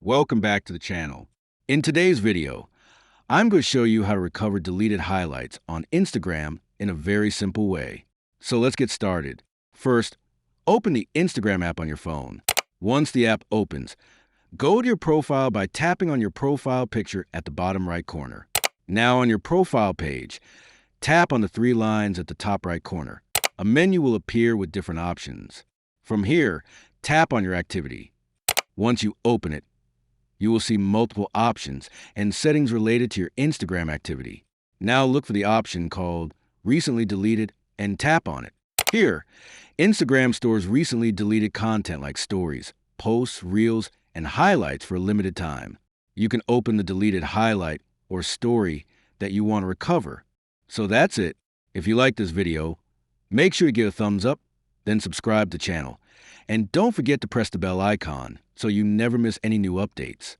Welcome back to the channel. In today's video, I'm going to show you how to recover deleted highlights on Instagram in a very simple way. So let's get started. First, open the Instagram app on your phone. Once the app opens, go to your profile by tapping on your profile picture at the bottom right corner. Now on your profile page, tap on the three lines at the top right corner. A menu will appear with different options. From here, tap on your activity. Once you open it, you will see multiple options and settings related to your Instagram activity. Now look for the option called Recently Deleted and tap on it. Here, Instagram stores recently deleted content like stories, posts, reels, and highlights for a limited time. You can open the deleted highlight or story that you want to recover. So that's it. If you like this video, make sure you give a thumbs up, then subscribe to the channel. And don't forget to press the bell icon so you never miss any new updates.